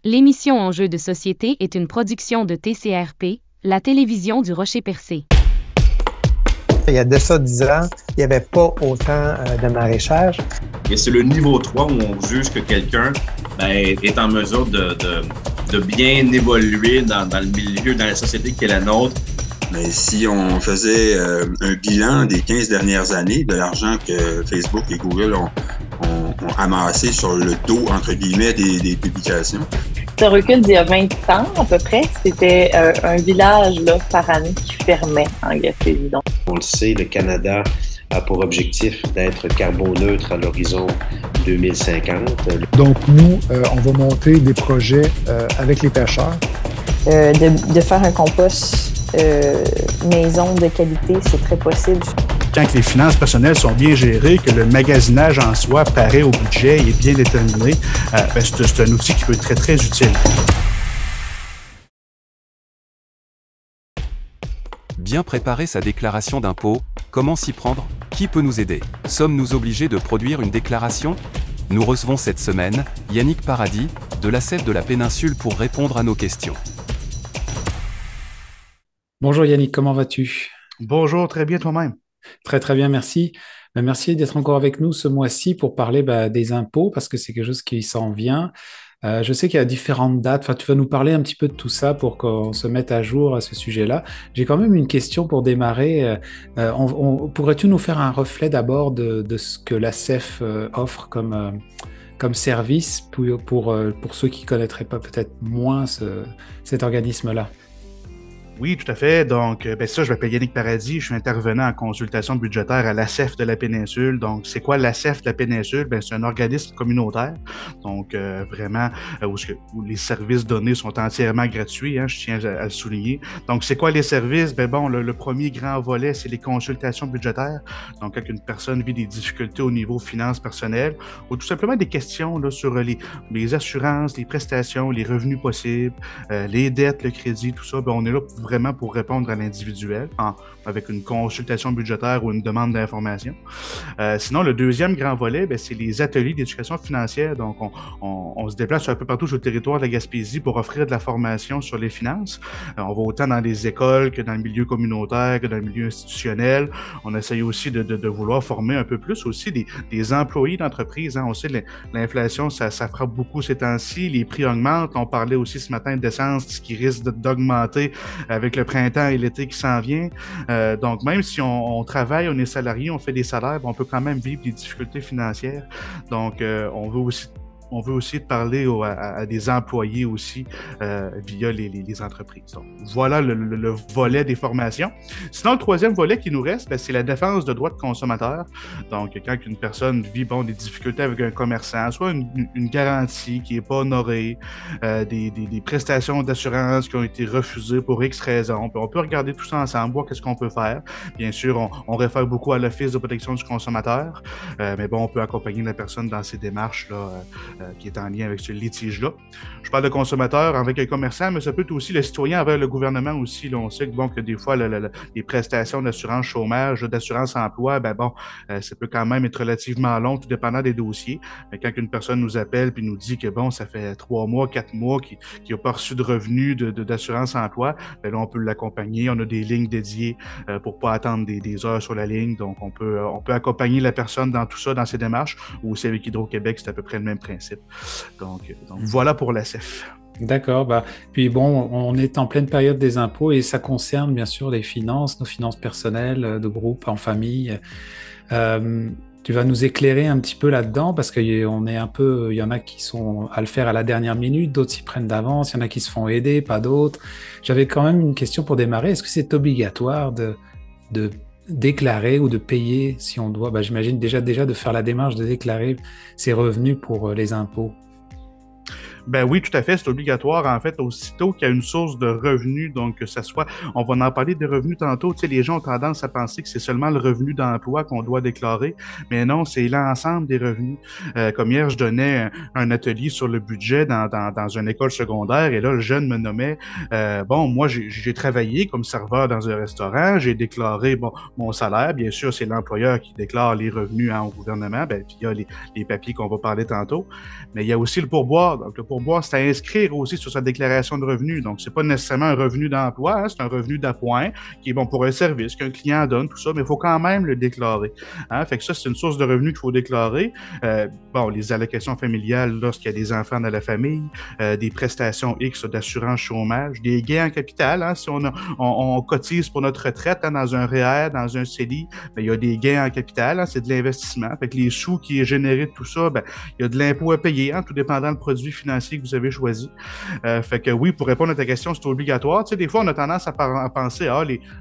L'émission Enjeux de société est une production de TCRP, la télévision du Rocher-Percé. Il y a de ça 10 ans, il n'y avait pas autant de maraîchage. Et c'est le niveau 3 où on juge que quelqu'un est en mesure de bien évoluer dans le milieu, dans la société qui est la nôtre. Mais si on faisait un bilan des 15 dernières années de l'argent que Facebook et Google ont amassé sur le dos, entre guillemets, des publications. Ça recule d'il y a 20 ans à peu près. C'était un village là, par année qui fermait en Gaspésie. Donc. On le sait, le Canada a pour objectif d'être carboneutre à l'horizon 2050. Donc nous, on va monter des projets avec les pêcheurs. De faire un compost maison de qualité, c'est très possible. Quand les finances personnelles sont bien gérées, que le magasinage en soi paraît au budget et est bien déterminé, c'est un outil qui peut être très, très utile. Bien préparer sa déclaration d'impôt, comment s'y prendre? Qui peut nous aider? Sommes-nous obligés de produire une déclaration? Nous recevons cette semaine Yannick Paradis, de l'ACEF de la Péninsule pour répondre à nos questions. Bonjour Yannick, comment vas-tu? Bonjour, très bien toi-même. Très très bien, merci. Merci d'être encore avec nous ce mois-ci pour parler des impôts parce que c'est quelque chose qui s'en vient. Je sais qu'il y a différentes dates. Enfin, tu vas nous parler un petit peu de tout ça pour qu'on se mette à jour à ce sujet-là. J'ai quand même une question pour démarrer. Pourrais-tu nous faire un reflet d'abord de ce que l'ACEF offre comme service pour ceux qui ne connaîtraient pas peut-être moins cet organisme-là? Oui, tout à fait. Donc, ça, je m'appelle Yannick Paradis. Je suis intervenant en consultation budgétaire à l'ACEF de la Péninsule. Donc, c'est quoi l'ACEF de la Péninsule? C'est un organisme communautaire. Donc, vraiment, où les services donnés sont entièrement gratuits. Je tiens à le souligner. Donc, c'est quoi les services? Le premier grand volet, c'est les consultations budgétaires. Donc, quand une personne vit des difficultés au niveau finances personnelles ou tout simplement des questions là, sur les assurances, les prestations, les revenus possibles, les dettes, le crédit, tout ça, on est là vraiment pour répondre à l'individuel avec une consultation budgétaire ou une demande d'information. Sinon, le deuxième grand volet, c'est les ateliers d'éducation financière. Donc, on se déplace un peu partout sur le territoire de la Gaspésie pour offrir de la formation sur les finances. On va autant dans les écoles que dans le milieu communautaire, que dans le milieu institutionnel. On essaye aussi de vouloir former un peu plus aussi des employés d'entreprise. On sait l'inflation, ça frappe beaucoup ces temps-ci. Les prix augmentent. On parlait aussi ce matin d'essence qui risque d'augmenter avec le printemps et l'été qui s'en vient. Donc, même si on travaille, on est salarié, on fait des salaires, on peut quand même vivre des difficultés financières. Donc, on veut aussi parler à des employés aussi via les entreprises. Donc, voilà le volet des formations. Sinon, le troisième volet qui nous reste, c'est la défense de droits de consommateurs. Donc, quand une personne vit des difficultés avec un commerçant, soit une garantie qui n'est pas honorée, des prestations d'assurance qui ont été refusées pour X raisons, on peut regarder tout ça ensemble, voir qu'est-ce qu'on peut faire. Bien sûr, on réfère beaucoup à l'Office de protection du consommateur, mais on peut accompagner la personne dans ces démarches-là qui est en lien avec ce litige-là. Je parle de consommateur avec un commerçant, mais ça peut être aussi le citoyen envers le gouvernement aussi. Là, on sait que des fois, les prestations d'assurance chômage, d'assurance emploi, ça peut quand même être relativement long, tout dépendant des dossiers. Mais quand une personne nous appelle et nous dit que ça fait 3 mois, 4 mois qu'il n'a pas reçu de revenus d'assurance emploi, là, on peut l'accompagner. On a des lignes dédiées pour ne pas attendre des heures sur la ligne. Donc, on peut accompagner la personne dans tout ça, dans ses démarches. Ou aussi avec Hydro-Québec, c'est à peu près le même principe. Donc voilà pour l'ACEF. D'accord. Puis on est en pleine période des impôts et ça concerne bien sûr les finances, nos finances personnelles, de groupe, en famille. Tu vas nous éclairer un petit peu là-dedans parce qu'il y en a qui sont à le faire à la dernière minute, d'autres s'y prennent d'avance, il y en a qui se font aider, pas d'autres. J'avais quand même une question pour démarrer. Est-ce que c'est obligatoire de déclarer ou de payer si on doit, j'imagine déjà de faire la démarche de déclarer ses revenus pour les impôts? Oui, tout à fait, c'est obligatoire. En fait, aussitôt qu'il y a une source de revenus, donc que ça soit, on va en parler des revenus tantôt, les gens ont tendance à penser que c'est seulement le revenu d'emploi qu'on doit déclarer, mais non, c'est l'ensemble des revenus. Comme hier, je donnais un atelier sur le budget dans une école secondaire, et là, le jeune me nommait, moi, j'ai travaillé comme serveur dans un restaurant, j'ai déclaré, mon salaire, bien sûr, c'est l'employeur qui déclare les revenus au gouvernement, puis il y a les papiers qu'on va parler tantôt, mais il y a aussi le pourboire. Donc, le pourboire, pourboire, c'est à inscrire aussi sur sa déclaration de revenus. Donc, c'est pas nécessairement un revenu d'emploi, hein, c'est un revenu d'appoint qui est bon pour un service qu'un client donne, tout ça, mais il faut quand même le déclarer. Hein? Fait que ça, c'est une source de revenus qu'il faut déclarer. Les allocations familiales lorsqu'il y a des enfants dans la famille, des prestations X d'assurance chômage, des gains en capital. Hein? Si on cotise pour notre retraite hein, dans un REER, dans un CELI, il y a des gains en capital, hein, c'est de l'investissement. Fait que les sous qui est généré de tout ça, il y a de l'impôt à payer, hein, tout dépendant du produit financier que vous avez choisi. Fait que oui, pour répondre à ta question, c'est obligatoire. Tu sais, des fois, on a tendance à penser,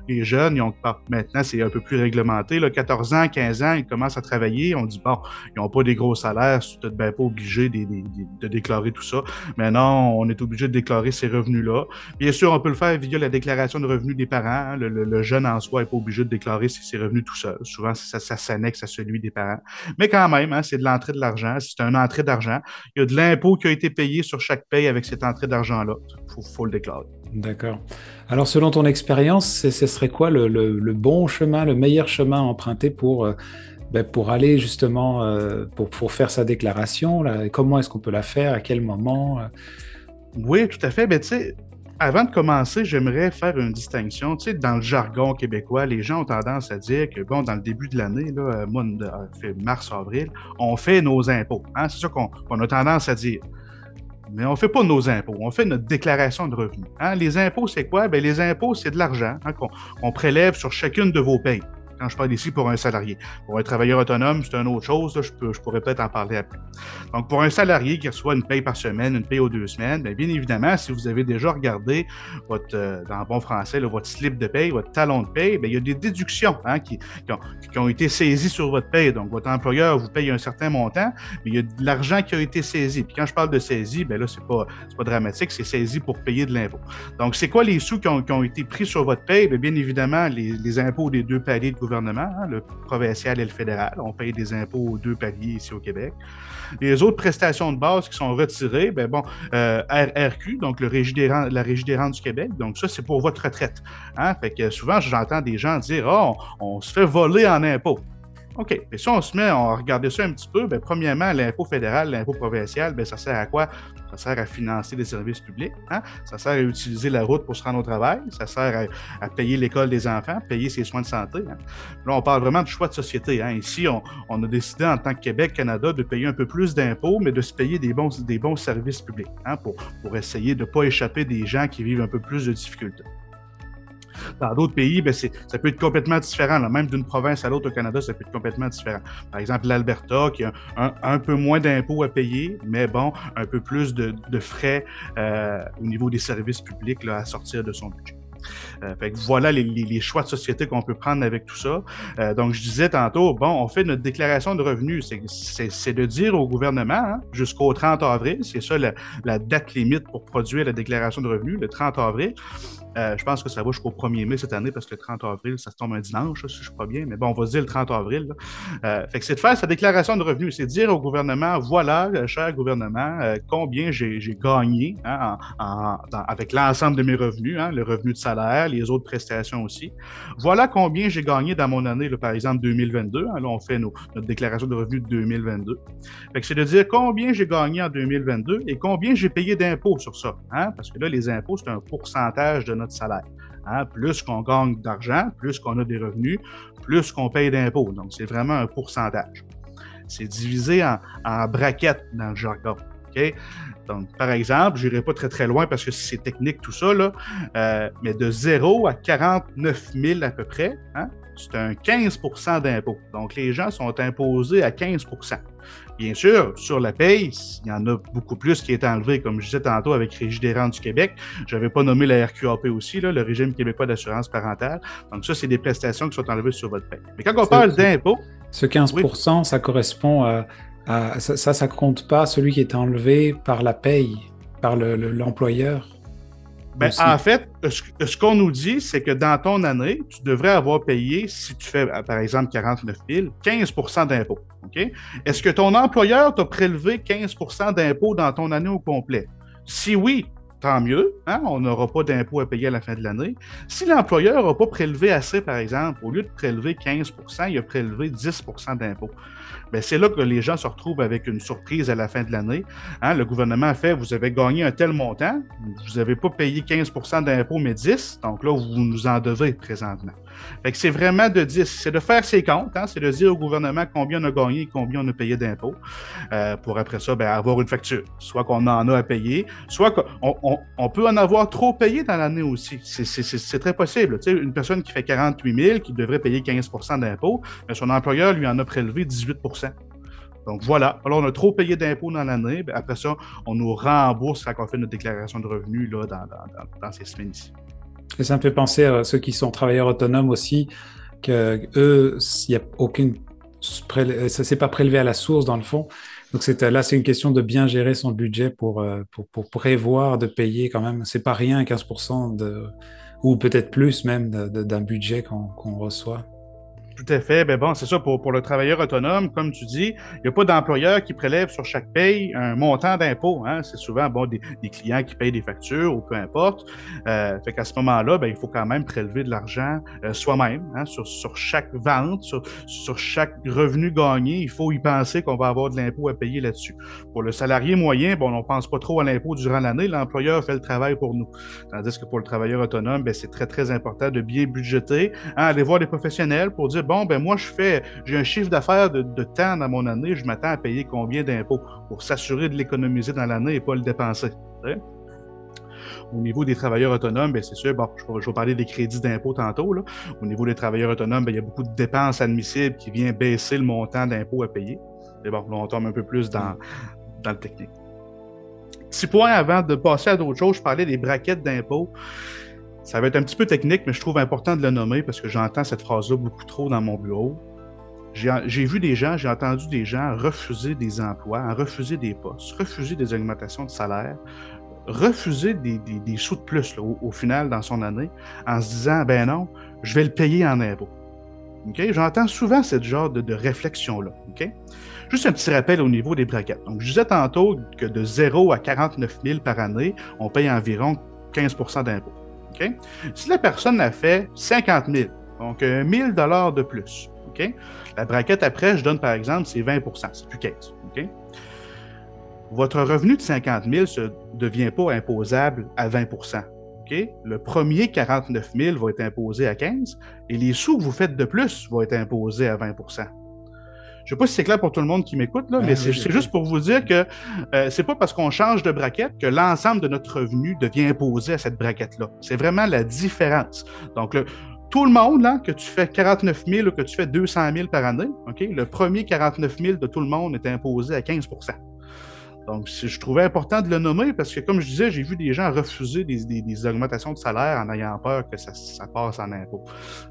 les jeunes, maintenant, c'est un peu plus réglementé, là, 14 ans, 15 ans, ils commencent à travailler, on dit, ils n'ont pas des gros salaires, c'est peut-être bien pas obligé de déclarer tout ça. Mais non, on est obligé de déclarer ces revenus-là. Bien sûr, on peut le faire via la déclaration de revenus des parents. Hein. Le jeune en soi n'est pas obligé de déclarer ses revenus tout seul. Souvent, ça s'annexe à celui des parents. Mais quand même, hein, c'est de l'entrée de l'argent. C'est une entrée d'argent. Il y a de l'impôt qui a été payé sur chaque paye avec cette entrée d'argent-là. Il faut le déclarer. D'accord. Alors, selon ton expérience, ce serait quoi le bon chemin, le meilleur chemin à emprunter pour aller justement, pour faire sa déclaration là, comment est-ce qu'on peut la faire, à quel moment? Oui, tout à fait. Tu sais, avant de commencer, j'aimerais faire une distinction. Tu sais, dans le jargon québécois, les gens ont tendance à dire que, dans le début de l'année, là, mars, avril, on fait nos impôts. Hein? C'est ça qu'on a tendance à dire. Mais on ne fait pas nos impôts, on fait notre déclaration de revenus. Hein? Les impôts, c'est quoi? Les impôts, c'est de l'argent hein, qu'on prélève sur chacune de vos payes. Quand je parle ici pour un salarié. Pour un travailleur autonome, c'est une autre chose. Là, je pourrais peut-être en parler après. Donc, pour un salarié qui reçoit une paye par semaine, une paye aux 2 semaines, bien évidemment, si vous avez déjà regardé dans bon français, là, votre slip de paye, votre talon de paye, il y a des déductions hein, qui ont été saisies sur votre paye. Donc, votre employeur vous paye un certain montant, mais il y a de l'argent qui a été saisi. Puis quand je parle de saisie, là, c'est pas dramatique, c'est saisi pour payer de l'impôt. Donc, c'est quoi les sous qui ont été pris sur votre paye? Bien évidemment, les impôts des 2 paliers de gouvernement, hein, le provincial et le fédéral. On paye des impôts aux 2 paliers ici au Québec. Les autres prestations de base qui sont retirées, RRQ, donc la Régie des rentes du Québec, donc ça, c'est pour votre retraite. Hein? Fait que souvent, j'entends des gens dire « on se fait voler en impôts ». OK. Et si on se met à regarder ça un petit peu, premièrement, l'impôt fédéral, l'impôt provincial, ça sert à quoi? Ça sert à financer des services publics. Hein? Ça sert à utiliser la route pour se rendre au travail. Ça sert à payer l'école des enfants, payer ses soins de santé. Hein? Là, on parle vraiment de choix de société. Hein? Ici, on a décidé en tant que Québec, Canada, de payer un peu plus d'impôts, mais de se payer des bons services publics hein? pour essayer de ne pas échapper des gens qui vivent un peu plus de difficultés. Dans d'autres pays, ça peut être complètement différent. Là. Même d'une province à l'autre au Canada, ça peut être complètement différent. Par exemple, l'Alberta, qui a un peu moins d'impôts à payer, mais un peu plus de frais au niveau des services publics là, à sortir de son budget. Fait que voilà les choix de société qu'on peut prendre avec tout ça. Donc, je disais tantôt, on fait notre déclaration de revenus. C'est de dire au gouvernement, hein, jusqu'au 30 avril, c'est ça la date limite pour produire la déclaration de revenus, le 30 avril. Je pense que ça va jusqu'au 1er mai cette année parce que le 30 avril, ça se tombe un dimanche, là, si je ne suis pas bien, mais on va se dire le 30 avril. Fait que c'est de faire sa déclaration de revenus, c'est de dire au gouvernement, voilà, cher gouvernement, combien j'ai gagné hein, avec l'ensemble de mes revenus, hein, le revenu de salaire, les autres prestations aussi. Voilà combien j'ai gagné dans mon année, là, par exemple 2022. Hein, là, on fait notre déclaration de revenus de 2022. Fait que c'est de dire combien j'ai gagné en 2022 et combien j'ai payé d'impôts sur ça. Hein, parce que là, les impôts, c'est un pourcentage de notre salaire. Hein, plus qu'on gagne d'argent, plus qu'on a des revenus, plus qu'on paye d'impôts. Donc, c'est vraiment un pourcentage. C'est divisé en braquettes dans le jargon. Okay? Donc, par exemple, je n'irai pas très, très loin parce que c'est technique tout ça, là, mais de 0 à 49 000 à peu près, hein, c'est un 15 % d'impôt. Donc, les gens sont imposés à 15 %. Bien sûr, sur la paye, il y en a beaucoup plus qui est enlevé, comme je disais tantôt avec Régie des rentes du Québec. Je n'avais pas nommé la RQAP aussi, là, le régime québécois d'assurance parentale. Donc ça, c'est des prestations qui sont enlevées sur votre paye. Mais quand on parle d'impôt... Ce 15 %, ça correspond à ça ne compte pas celui qui est enlevé par la paye, par l'employeur? En fait, ce qu'on nous dit, c'est que dans ton année, tu devrais avoir payé, si tu fais, par exemple, 49 000, 15 % d'impôts. Okay? Est-ce que ton employeur t'a prélevé 15 % d'impôts dans ton année au complet? Si oui, tant mieux, hein, on n'aura pas d'impôt à payer à la fin de l'année. Si l'employeur n'a pas prélevé assez, par exemple, au lieu de prélever 15 % il a prélevé 10 % d'impôt. Bien, c'est là que les gens se retrouvent avec une surprise à la fin de l'année. Hein, le gouvernement fait, vous avez gagné un tel montant, vous n'avez pas payé 15 % d'impôt, mais 10, donc là, vous nous en devez présentement. Fait que c'est vraiment de 10, c'est de faire ses comptes, hein, c'est de dire au gouvernement combien on a gagné et combien on a payé d'impôts, pour après ça, bien, avoir une facture. Soit qu'on en a à payer, soit qu'on peut en avoir trop payé dans l'année aussi. C'est très possible. Tu sais, une personne qui fait 48 000, qui devrait payer 15 % d'impôts, mais son employeur lui en a prélevé 18 %. Donc voilà, alors on a trop payé d'impôts dans l'année, bien, après ça, on nous rembourse quand on fait notre déclaration de revenus là, dans ces semaines-ci. Et ça me fait penser à ceux qui sont travailleurs autonomes aussi, que eux, il n'y a aucune... ça ne s'est pas prélevé à la source dans le fond. Donc là, c'est une question de bien gérer son budget pour prévoir de payer quand même. C'est pas rien, 15% ou peut-être plus même d'un budget qu'on reçoit. Tout à fait. Ben bon, c'est ça, pour le travailleur autonome, comme tu dis, il n'y a pas d'employeur qui prélève sur chaque paye un montant d'impôt. Hein? C'est souvent des clients qui payent des factures ou peu importe. Fait qu'à ce moment-là, ben, il faut quand même prélever de l'argent soi-même, hein? sur chaque vente, sur chaque revenu gagné. Il faut y penser qu'on va avoir de l'impôt à payer là-dessus. Pour le salarié moyen, bon, on ne pense pas trop à l'impôt durant l'année. L'employeur fait le travail pour nous. Tandis que pour le travailleur autonome, ben, c'est très, très important de bien budgéter, hein? Aller voir des professionnels pour dire bon, ben moi, j'ai un chiffre d'affaires de temps dans mon année, je m'attends à payer combien d'impôts pour s'assurer de l'économiser dans l'année et pas le dépenser. Au niveau des travailleurs autonomes, ben c'est sûr, bon, je vais parler des crédits d'impôt tantôt. Là. Au niveau des travailleurs autonomes, ben, il y a beaucoup de dépenses admissibles qui viennent baisser le montant d'impôt à payer. Et bon, là, on tombe un peu plus dans le technique. Petit point avant de passer à d'autres choses, je parlais des braquettes d'impôt. Ça va être un petit peu technique, mais je trouve important de le nommer parce que j'entends cette phrase-là beaucoup trop dans mon bureau. J'ai vu des gens, j'ai entendu des gens refuser des emplois, refuser des postes, refuser des augmentations de salaire, refuser des sous de plus là, au final dans son année en se disant, ben non, je vais le payer en impôt. Okay? J'entends souvent ce genre de réflexion-là. Okay? Juste un petit rappel au niveau des braquettes. Donc, je disais tantôt que de 0 à 49 000 par année, on paye environ 15 % d'impôt. Okay? Si la personne a fait 50 000, donc 1 000 $ de plus, okay? La braquette après, je donne par exemple, c'est 20 %, c'est plus 15 %. Okay? Votre revenu de 50 000 ne devient pas imposable à 20 %. Okay? Le premier 49 000 va être imposé à 15 et les sous que vous faites de plus vont être imposés à 20 %. Je ne sais pas si c'est clair pour tout le monde qui m'écoute, là, mais c'est juste pour vous dire que c'est pas parce qu'on change de braquette que l'ensemble de notre revenu devient imposé à cette braquette-là. C'est vraiment la différence. Donc, tout le monde, là, que tu fais 49 000 ou que tu fais 200 000 par année, okay, le premier 49 000 de tout le monde est imposé à 15 %. Donc, je trouvais important de le nommer parce que, comme je disais, j'ai vu des gens refuser des augmentations de salaire en ayant peur que ça passe en impôt.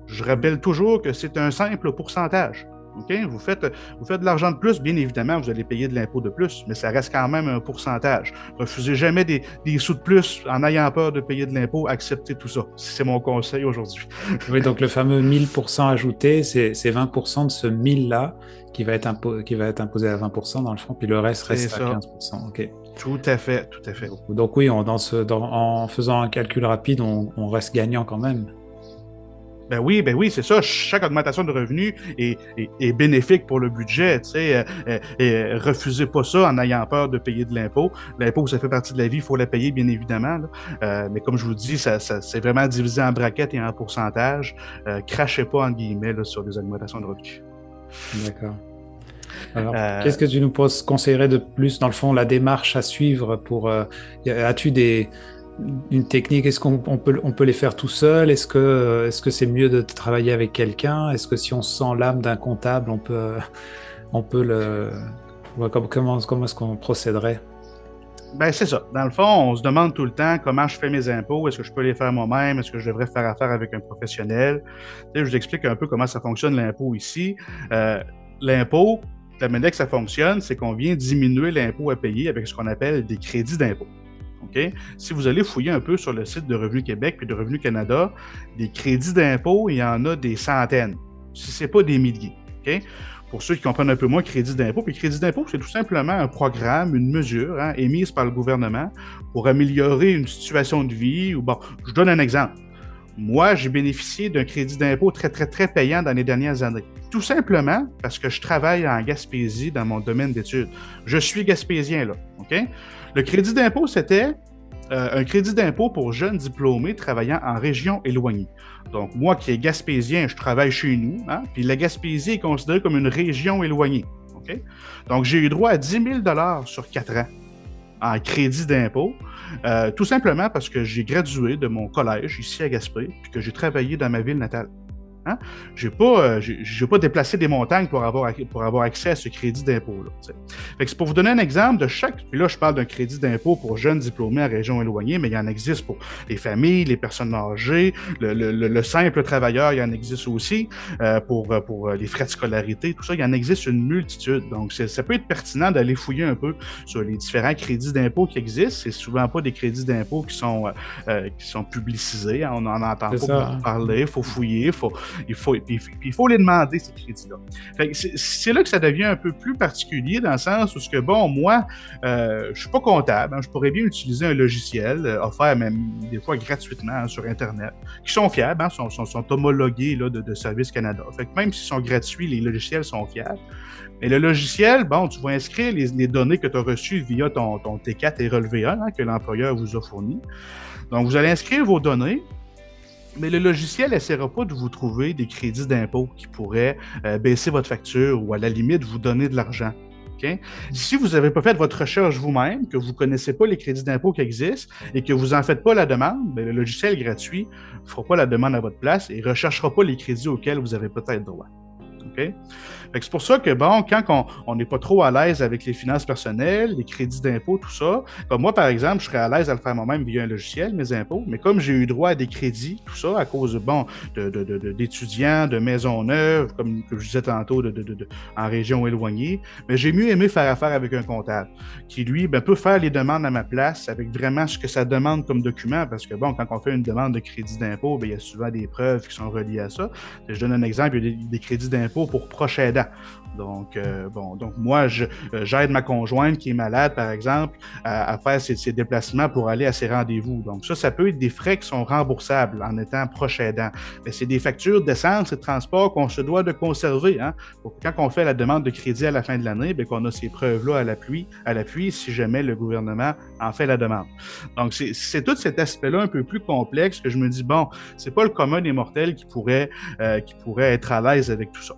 Je rappelle toujours que c'est un simple pourcentage. Okay? Vous faites de l'argent de plus, bien évidemment, vous allez payer de l'impôt de plus, mais ça reste quand même un pourcentage. Refusez jamais des sous de plus en ayant peur de payer de l'impôt, acceptez tout ça. C'est mon conseil aujourd'hui. Oui, donc le fameux 1000% ajouté, c'est 20% de ce 1000-là qui va être imposé à 20% dans le fond, puis le reste reste à 15%. Okay. Tout à fait, tout à fait. Donc oui, en faisant un calcul rapide, on reste gagnant quand même. Ben oui, c'est ça. Chaque augmentation de revenus est bénéfique pour le budget. Refusez pas ça en ayant peur de payer de l'impôt. L'impôt, ça fait partie de la vie, il faut la payer, bien évidemment. Mais comme je vous dis, c'est vraiment divisé en braquettes et en pourcentage. Crachez pas, entre guillemets, là, sur des augmentations de revenus. D'accord. Alors, qu'est-ce que tu nous conseillerais de plus, dans le fond, la démarche à suivre pour... as-tu une technique, est-ce qu'on peut les faire tout seul? Est-ce que c'est mieux de travailler avec quelqu'un? Est-ce que si on sent l'âme d'un comptable, on peut le... Comment est-ce qu'on procéderait? Ben c'est ça. Dans le fond, on se demande tout le temps comment je fais mes impôts. Est-ce que je peux les faire moi-même? Est-ce que je devrais faire affaire avec un professionnel? Je vous explique un peu comment ça fonctionne l'impôt ici. L'impôt, la manière que ça fonctionne, c'est qu'on vient diminuer l'impôt à payer avec ce qu'on appelle des crédits d'impôt. Okay? Si vous allez fouiller un peu sur le site de Revenu Québec et de Revenu Canada, des crédits d'impôt, il y en a des centaines, si ce n'est pas des milliers. OK? Pour ceux qui comprennent un peu moins crédit d'impôt, puis crédit d'impôt, c'est tout simplement un programme, une mesure émise par le gouvernement pour améliorer une situation de vie. Ou bon, je donne un exemple. Moi, j'ai bénéficié d'un crédit d'impôt très, très, très payant dans les dernières années. Tout simplement parce que je travaille en Gaspésie dans mon domaine d'études. Je suis gaspésien, là. OK? Le crédit d'impôt, c'était un crédit d'impôt pour jeunes diplômés travaillant en région éloignée. Donc, moi qui est gaspésien, je travaille chez nous, puis la Gaspésie est considérée comme une région éloignée. OK? Donc, j'ai eu droit à 10 000 sur 4 ans en crédit d'impôt, tout simplement parce que j'ai gradué de mon collège ici à Gaspé, puis que j'ai travaillé dans ma ville natale. Hein? Je n'ai pas déplacé des montagnes pour avoir accès à ce crédit d'impôt-là. C'est pour vous donner un exemple de chaque... Puis là, je parle d'un crédit d'impôt pour jeunes diplômés à région éloignée, mais il y en existe pour les familles, les personnes âgées, le simple travailleur, il y en existe aussi, pour les frais de scolarité, tout ça, il y en existe une multitude. Donc, ça peut être pertinent d'aller fouiller un peu sur les différents crédits d'impôt qui existent. C'est souvent pas des crédits d'impôt qui sont publicisés. Hein? On n'en entend pas beaucoup parler. Il faut fouiller, il faut les demander, ces crédits-là. C'est là que ça devient un peu plus particulier dans le sens où, bon, moi, je suis pas comptable. Hein, je pourrais bien utiliser un logiciel offert même des fois gratuitement sur Internet, qui sont fiables, hein, sont homologués là, de Service Canada. Fait que même s'ils sont gratuits, les logiciels sont fiables. Mais le logiciel, bon, tu vas inscrire les données que tu as reçues via ton T4 et relevé 1 que l'employeur vous a fourni. Donc, vous allez inscrire vos données. Mais le logiciel n'essaiera pas de vous trouver des crédits d'impôt qui pourraient baisser votre facture ou à la limite vous donner de l'argent. Okay? Si vous n'avez pas fait votre recherche vous-même, que vous ne connaissez pas les crédits d'impôt qui existent et que vous n'en faites pas la demande, bien, le logiciel gratuit ne fera pas la demande à votre place et ne recherchera pas les crédits auxquels vous avez peut-être droit. Okay? C'est pour ça que, bon, quand on n'est pas trop à l'aise avec les finances personnelles, les crédits d'impôt, tout ça, comme moi, par exemple, je serais à l'aise à le faire moi-même via un logiciel, mes impôts, mais comme j'ai eu droit à des crédits, tout ça, à cause, bon, d'étudiants, de maisons neuves, comme je disais tantôt, en région éloignée, mais j'ai mieux aimé faire affaire avec un comptable qui, lui, peut faire les demandes à ma place avec vraiment ce que ça demande comme document, parce que, bon, quand on fait une demande de crédit d'impôt, il y a souvent des preuves qui sont reliées à ça. Je donne un exemple, il y a des crédits d'impôt pour proche aidant. Donc, donc moi, j'aide ma conjointe qui est malade, par exemple, à faire ses déplacements pour aller à ses rendez-vous. Donc, ça peut être des frais qui sont remboursables en étant proche aidant. Mais c'est des factures d'essence et de transport qu'on se doit de conserver. Hein, pour que quand on fait la demande de crédit à la fin de l'année, qu'on a ces preuves-là à l'appui si jamais le gouvernement en fait la demande. Donc, c'est tout cet aspect-là un peu plus complexe que je me dis, bon, c'est pas le commun des mortels qui pourrait être à l'aise avec tout ça.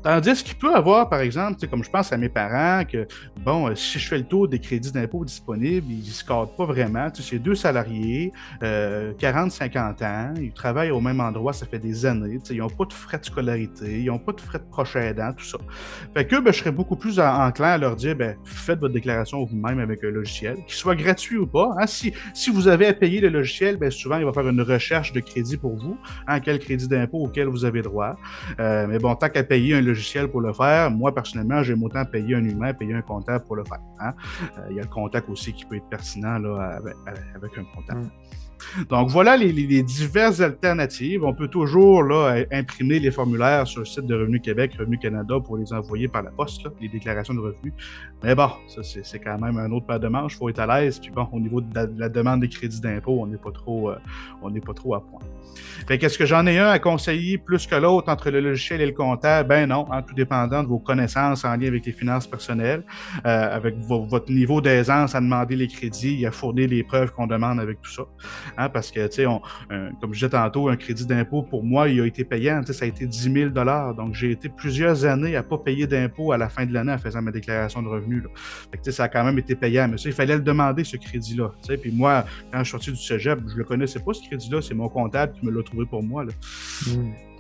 Tandis qu'il peut avoir, par exemple, comme je pense à mes parents, que, bon, si je fais le tour des crédits d'impôt disponibles, ils ne se cadrent pas vraiment. C'est 2 salariés, 40-50 ans, ils travaillent au même endroit, ça fait des années. Ils n'ont pas de frais de scolarité, ils n'ont pas de frais de proche aidant, tout ça. Fait que, je serais beaucoup plus enclin à leur dire, faites votre déclaration vous-même avec un logiciel, qu'il soit gratuit ou pas. Hein. Si vous avez à payer le logiciel, souvent, il va faire une recherche de crédit pour vous, hein, quel crédit d'impôt auquel vous avez droit. Mais bon, tant qu'à payer un logiciel pour le faire, moi, personnellement, j'aime autant payer un humain, payer un comptable pour le faire. Hein? Il y a le contact aussi qui peut être pertinent là, avec un comptable. Donc, voilà les diverses alternatives. On peut toujours là, imprimer les formulaires sur le site de Revenu Québec, Revenu Canada pour les envoyer par la poste, là, les déclarations de revenus. Mais bon, ça, c'est quand même un autre paire de manches. Il faut être à l'aise. Puis bon, au niveau de la demande des crédits d'impôt, on n'est pas trop à point. Fait qu'est-ce que j'en ai un à conseiller plus que l'autre entre le logiciel et le comptable? Ben non, hein, tout dépendant de vos connaissances en lien avec les finances personnelles, avec votre niveau d'aisance à demander les crédits et à fournir les preuves qu'on demande avec tout ça. Hein, parce que, tu sais, comme je disais tantôt, un crédit d'impôt, pour moi, il a été payant. Ça a été 10 000 $. Donc, j'ai été plusieurs années à ne pas payer d'impôt à la fin de l'année en faisant ma déclaration de revenus. Là. Fait que, ça a quand même été payant. Mais ça, il fallait le demander, ce crédit-là. Puis moi, quand je suis sorti du cégep, je ne le connaissais pas, ce crédit-là. C'est mon comptable qui me l'a trouvé pour moi. Là.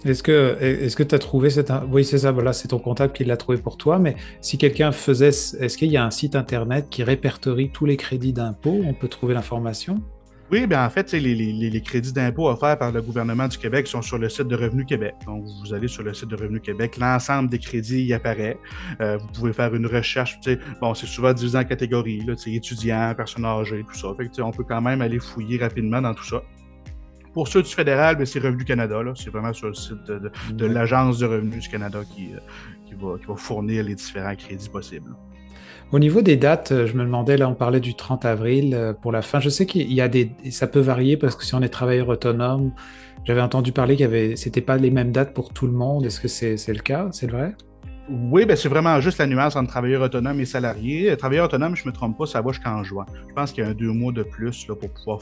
Est-ce que tu as trouvé Oui, c'est ça, voilà, c'est ton comptable qui l'a trouvé pour toi, mais si quelqu'un faisait... Est-ce qu'il y a un site Internet qui répertorie tous les crédits d'impôt? On peut trouver l'information? Oui, bien en fait, les crédits d'impôt offerts par le gouvernement du Québec sont sur le site de Revenu Québec. Donc, vous allez sur le site de Revenu Québec, l'ensemble des crédits y apparaît. Vous pouvez faire une recherche. Bon, c'est souvent divisé en catégories, là, étudiants, personnes âgées, tout ça. Fait que, on peut quand même aller fouiller rapidement dans tout ça. Pour ceux du fédéral, ben, c'est Revenu Canada. C'est vraiment sur le site de l'Agence de revenus du Canada qui va fournir les différents crédits possibles. Au niveau des dates, je me demandais, là, on parlait du 30 avril pour la fin. Je sais qu'il y a ça peut varier parce que si on est travailleur autonome, j'avais entendu parler c'était pas les mêmes dates pour tout le monde. Est-ce que c'est le cas? C'est vrai? Oui, ben c'est vraiment juste la nuance entre travailleur autonome et salarié. Travailleur autonome, je ne me trompe pas, ça va jusqu'en juin. Je pense qu'il y a 2 mois de plus là, pour pouvoir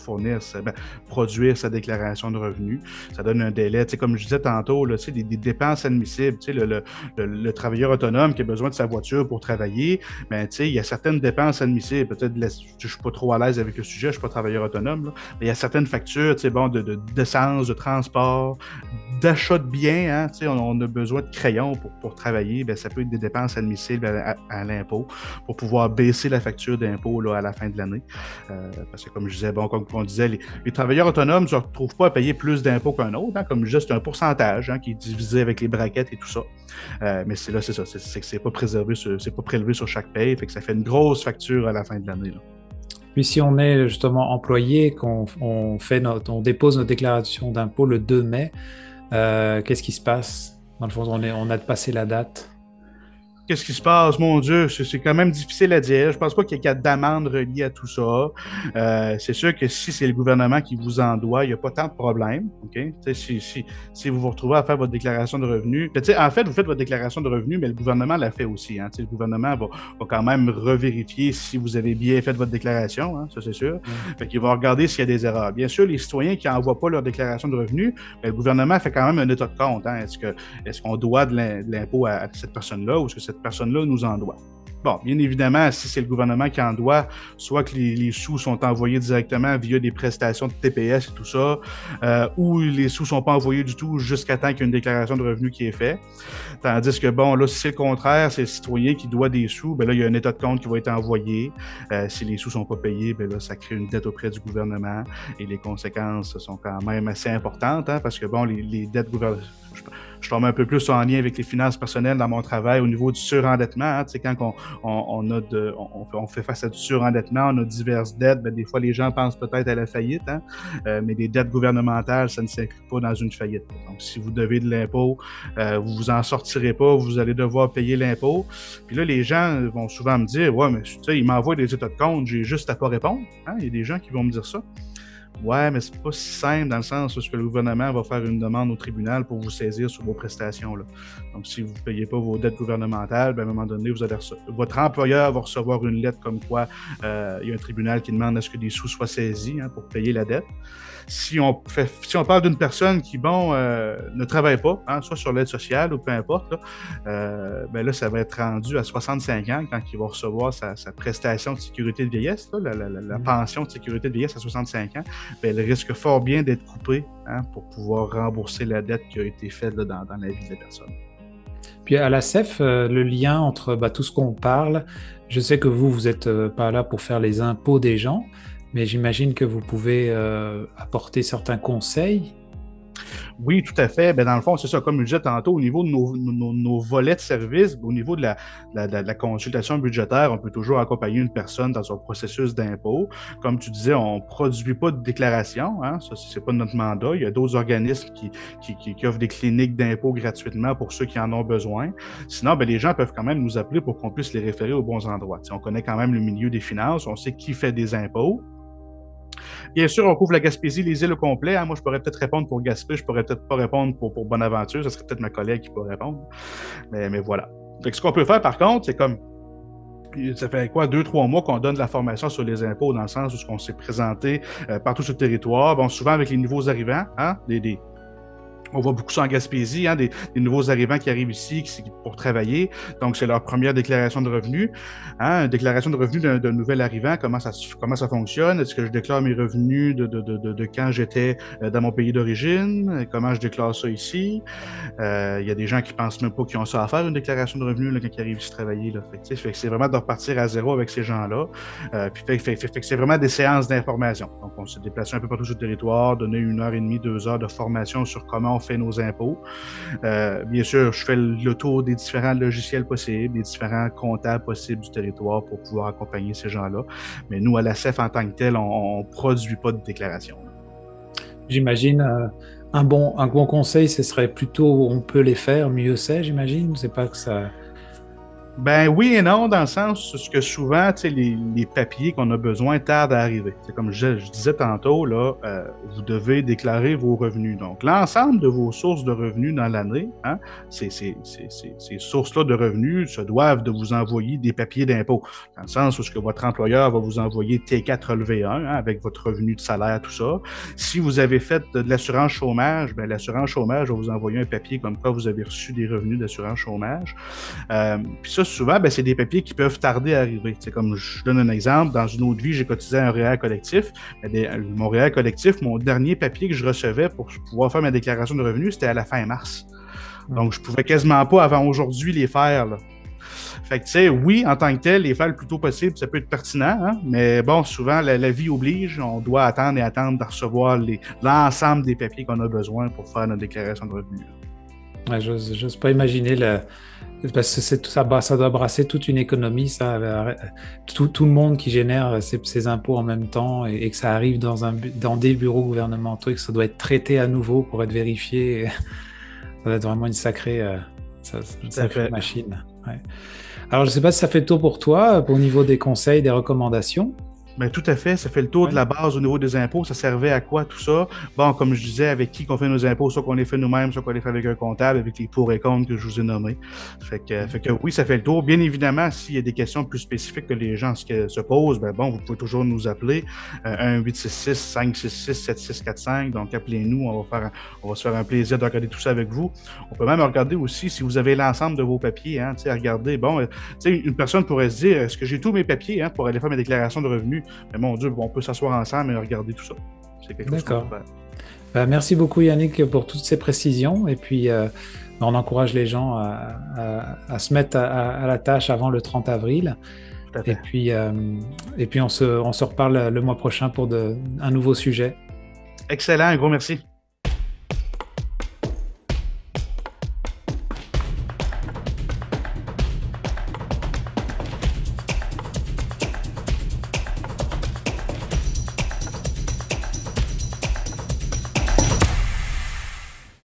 produire sa déclaration de revenus. Ça donne un délai. Comme je disais tantôt, là, des dépenses admissibles. Le travailleur autonome qui a besoin de sa voiture pour travailler, ben, il y a certaines dépenses admissibles. Peut-être je ne suis pas trop à l'aise avec le sujet, je ne suis pas travailleur autonome, là, mais il y a certaines factures d'essence, de transport, d'achat de biens. Hein, on a besoin de crayons pour travailler. Ben, ça peut être des dépenses admissibles à l'impôt pour pouvoir baisser la facture d'impôt là, à la fin de l'année. Parce que comme je disais, comme on disait, les travailleurs autonomes ne se retrouvent pas à payer plus d'impôts qu'un autre. Hein, comme je disais, c'est un pourcentage qui est divisé avec les braquettes et tout ça. Mais c'est ça, c'est que c'est pas préservé, c'est pas prélevé sur chaque paye, fait que ça fait une grosse facture à la fin de l'année. Là. Puis si on est justement employé, qu'on dépose notre déclaration d'impôt le 2 mai, qu'est-ce qui se passe? Dans le fond, on a passé la date. Qu'est-ce qui se passe? Mon Dieu, c'est quand même difficile à dire. Je pense pas qu'il y ait d'amende reliée à tout ça. C'est sûr que si c'est le gouvernement qui vous en doit, il n'y a pas tant de problèmes. Okay? Si vous vous retrouvez à faire votre déclaration de revenus, en fait, vous faites votre déclaration de revenus, mais le gouvernement l'a fait aussi. Hein? Le gouvernement va quand même revérifier si vous avez bien fait votre déclaration, hein? Ça c'est sûr. Fait qu'il va regarder s'il y a des erreurs. Bien sûr, les citoyens qui n'envoient pas leur déclaration de revenus, le gouvernement fait quand même un état de compte. Hein? Est-ce qu'on doit de l'impôt à cette personne-là ou est-ce que cette personne-là nous en doit? Bon, bien évidemment, si c'est le gouvernement qui en doit, soit que les sous sont envoyés directement via des prestations de TPS et tout ça, ou les sous ne sont pas envoyés du tout jusqu'à temps qu'il y ait une déclaration de revenus qui est faite. Tandis que, bon, là, si c'est le contraire, c'est le citoyen qui doit des sous, ben là, il y a un état de compte qui va être envoyé. Si les sous ne sont pas payés, ben là, ça crée une dette auprès du gouvernement et les conséquences sont quand même assez importantes, hein, parce que, bon, les dettes gouvernementales, je tombe un peu plus en lien avec les finances personnelles dans mon travail au niveau du surendettement. Hein, quand on fait face à du surendettement, on a diverses dettes, ben, des fois les gens pensent peut-être à la faillite, hein, mais les dettes gouvernementales, ça ne s'inclut pas dans une faillite. Donc, si vous devez de l'impôt, vous vous en sortirez pas, vous allez devoir payer l'impôt. Puis là, les gens vont souvent me dire, ouais, mais tu sais, ils m'envoient des états de compte, j'ai juste à pas répondre. Hein? Il y a des gens qui vont me dire ça. Ouais, mais c'est pas si simple dans le sens où le gouvernement va faire une demande au tribunal pour vous saisir sur vos prestations. Là. Donc, si vous ne payez pas vos dettes gouvernementales, ben, à un moment donné, votre employeur va recevoir une lettre comme quoi il y a un tribunal qui demande à ce que des sous soient saisis pour payer la dette. Si on parle d'une personne qui, ne travaille pas, hein, soit sur l'aide sociale ou peu importe, là, ben là, ça va être rendu à 65 ans quand il va recevoir sa prestation de sécurité de vieillesse, là, la pension de sécurité de vieillesse à 65 ans, ben, elle risque fort bien d'être coupée, hein, pour pouvoir rembourser la dette qui a été faite là, dans la vie de la personne. Puis à la CEF, le lien entre tout ce qu'on parle, je sais que vous n'êtes pas là pour faire les impôts des gens, mais j'imagine que vous pouvez apporter certains conseils. Oui, tout à fait. Ben, dans le fond, c'est ça, comme je disais tantôt, au niveau de nos volets de service, au niveau de la consultation budgétaire, on peut toujours accompagner une personne dans son processus d'impôt. Comme tu disais, on ne produit pas de déclaration, hein, ça, c'est pas notre mandat. Il y a d'autres organismes qui offrent des cliniques d'impôt gratuitement pour ceux qui en ont besoin. Sinon, ben, les gens peuvent quand même nous appeler pour qu'on puisse les référer aux bons endroits. T'sais, on connaît quand même le milieu des finances, on sait qui fait des impôts. Bien sûr, on couvre la Gaspésie, les îles au complet. Hein. Moi, je pourrais peut-être répondre pour Gaspé, je pourrais peut-être pas répondre pour Bonaventure. Ce serait peut-être ma collègue qui pourrait répondre. Mais voilà. Donc, ce qu'on peut faire, par contre, c'est comme... Ça fait 2-3 mois qu'on donne de la formation sur les impôts, dans le sens où on s'est présenté partout sur le territoire. Bon, souvent avec les nouveaux arrivants, hein, on voit beaucoup ça en Gaspésie, hein, des nouveaux arrivants qui arrivent ici pour travailler. Donc, c'est leur première déclaration de revenus. Hein, une déclaration de revenus d'un nouvel arrivant, comment ça fonctionne? Est-ce que je déclare mes revenus de quand j'étais dans mon pays d'origine? Comment je déclare ça ici? Il y a des gens qui pensent même pas qu'ils ont ça à faire, une déclaration de revenus là, quand ils arrivent ici travailler. Là. Fait que c'est vraiment de repartir à zéro avec ces gens-là. Fait que c'est vraiment des séances d'information. Donc, on s'est déplacé un peu partout sur le territoire, donné 1h30, 2 heures de formation sur comment on fait nos impôts. Bien sûr, je fais le tour des différents logiciels possibles, des différents comptables possibles du territoire pour pouvoir accompagner ces gens-là. Mais nous, à la CEF, en tant que tel, on ne produit pas de déclaration. J'imagine un bon conseil, ce serait plutôt on peut les faire, mieux c'est, j'imagine. C'est pas que ça. Ben oui et non, dans le sens que souvent, tu sais, les papiers qu'on a besoin tardent à arriver. C'est comme je disais tantôt, là, vous devez déclarer vos revenus. Donc, l'ensemble de vos sources de revenus dans l'année, hein, ces sources-là de revenus se doivent de vous envoyer des papiers d'impôt. Dans le sens où ce que votre employeur va vous envoyer T4 relevé 1, hein, avec votre revenu de salaire, tout ça. Si vous avez fait de l'assurance chômage, ben l'assurance chômage va vous envoyer un papier comme quoi vous avez reçu des revenus d'assurance chômage. Puis ça, souvent, ben, c'est des papiers qui peuvent tarder à arriver. C'est comme je donne un exemple, dans une autre vie, j'ai cotisé à un REER collectif. Mon REER collectif, mon dernier papier que je recevais pour pouvoir faire ma déclaration de revenus, c'était à la fin mars. Donc, je pouvais quasiment pas avant aujourd'hui les faire, là. Fait que, tu sais, oui, en tant que tel, les faire le plus tôt possible, ça peut être pertinent, hein? Mais bon, souvent, la vie oblige, on doit attendre de recevoir l'ensemble des papiers qu'on a besoin pour faire notre déclaration de revenus. Ouais, j'ose pas imaginer parce que ça doit brasser toute une économie, ça, tout le monde qui génère ses impôts en même temps et que ça arrive dans des bureaux gouvernementaux et que ça doit être traité à nouveau pour être vérifié. Ça doit être vraiment une sacrée machine. Ouais. Alors, je ne sais pas si ça fait le tour pour toi, au niveau des conseils, des recommandations. Ben, tout à fait, ça fait le tour de la base au niveau des impôts. Ça servait à quoi tout ça? Bon, comme je disais, avec qui qu'on fait nos impôts, soit qu'on les fait nous-mêmes, soit qu'on les fait avec un comptable, avec les pour et contre que je vous ai nommés. Fait que oui, ça fait le tour. Bien évidemment, s'il y a des questions plus spécifiques que les gens se posent, ben bon, vous pouvez toujours nous appeler 1-866-566-7645. Donc, appelez-nous, on va se faire un plaisir de regarder tout ça avec vous. On peut même regarder aussi si vous avez l'ensemble de vos papiers, hein, tu sais, regarder. Bon, tu sais, une personne pourrait se dire, est-ce que j'ai tous mes papiers, hein, pour aller faire ma déclaration de revenus? Mais mon Dieu, on peut s'asseoir ensemble et regarder tout ça. C'est quelque chose qu'on peut faire. Merci beaucoup Yannick pour toutes ces précisions. Et puis, on encourage les gens à se mettre à la tâche avant le 30 avril. Tout à fait. Et puis on se reparle le mois prochain pour un nouveau sujet. Excellent, un gros merci.